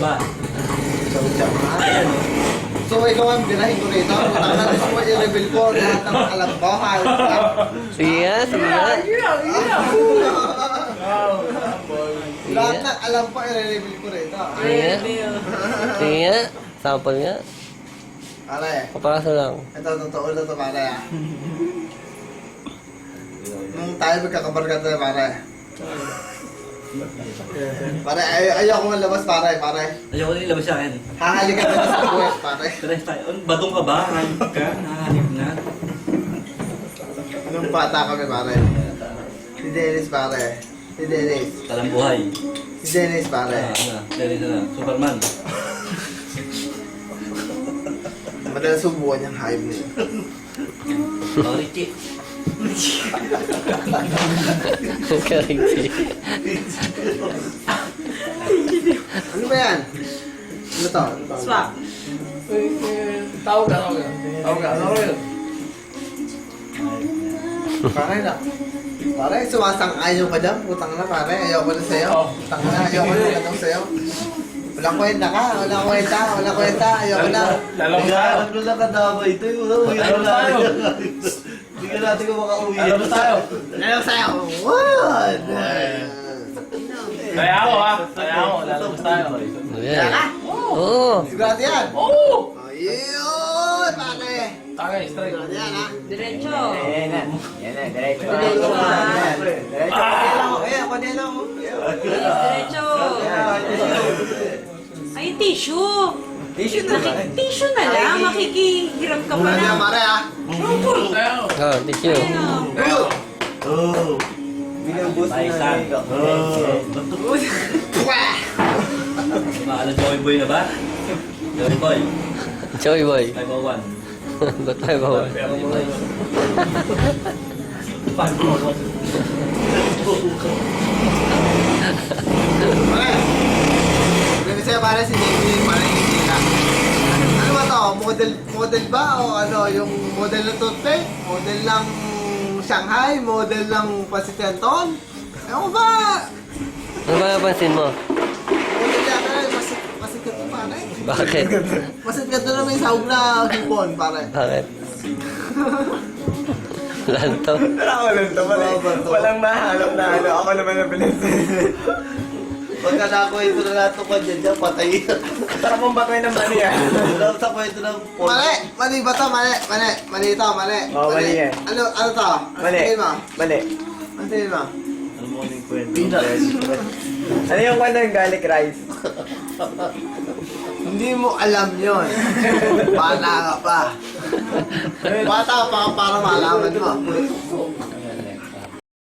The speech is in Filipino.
ba? Ayan. So, ikaw ang binahin ko rito. Nakakalis mo i-reveal ko lahat ng alam ko. Halos ka. Sige nga, sige nga. Lahat ng alam ko i-reveal ko rito. Sige nga. Sige nga. Sample nga. Pare, Kaparaso lang. ito totoo na ito pare. Nung tayo magkakabarkada na pare. Pare, ayaw ko malabas pare. Ayoko na ilabas sa akin. Hahalikan ka na sa buwet pare. Tres tayo. Badong ka ba? Hanip ka? Nahanip na. Nung bata kami pare. Si Dennis pare. Si Dennis. Talang buhay. Si Dennis pare. Dali na. Superman. Madalas subukan niyang hype niya. Oh, Richie. Kariksi. Ano ba yan? Ano to? Swak. Tawag ka. Pare na. Pare, sumasang-ay yung ka dyan. Putang na pare. Ayaw ko na sa'yo. Putang na. Ayaw ko na ganun sa'yo. Walang kwenta ka. Walang kwenta. Ayaw ko na. Naghahanap Ano lang kadama ito? Alam tayo. Hindi ka natin ko makauwi. Alam tayo. Ayaw sa'yo. What? Kaya ako ha. Kaya ako. Lalabas tayo. Ayan. Oo. Sigurado yan. Oo! Ayun, pare. Tagay, straight. Sigurado yan, ha? Diretso. Diretso. Ayan, kunin lang. Diretso. Ay, tissue. Tissue na ba? Tissue na lang. Makikihiram ka pa Muna niya, lang. pare, ha? Tayo. Oh, tissue. Good. Oo. Binubos na Paisan. Wah! Maaala Joey Boy na ba? Joey Boy. Joey boy. 501. Ba't tayo bawal? 501. Pare. Sabi sa'yo, pare, si Jamie, pare, hindi na. Ano ba to? Model ba? O ano, yung model ng toothpaste? Model ng Shanghai? Model ng Pasitanton? Ewan ko ba? Ano ba napansin mo? Model yan, pare, pasikat to, pare. Bakit? Pasikat to na may sahog na hipon, pare. Bakit? Lanto. Walang mahanap na ano. Ako naman na pinansin. Pagka nakwento na nato ko dyan, patay. Sarap mong batay ng mali ah. Alam sa kwento ng mali! Mali ba to? Mali ito, mali. Oo, mali yan. Ano to? Mali. Tingin mo? Mali. Ano tingin mo? Ano mo yung kwento? Ano yung kwento ng garlic rice? Hindi mo alam yun. Bata ka pa. Bata pa para malaman mo.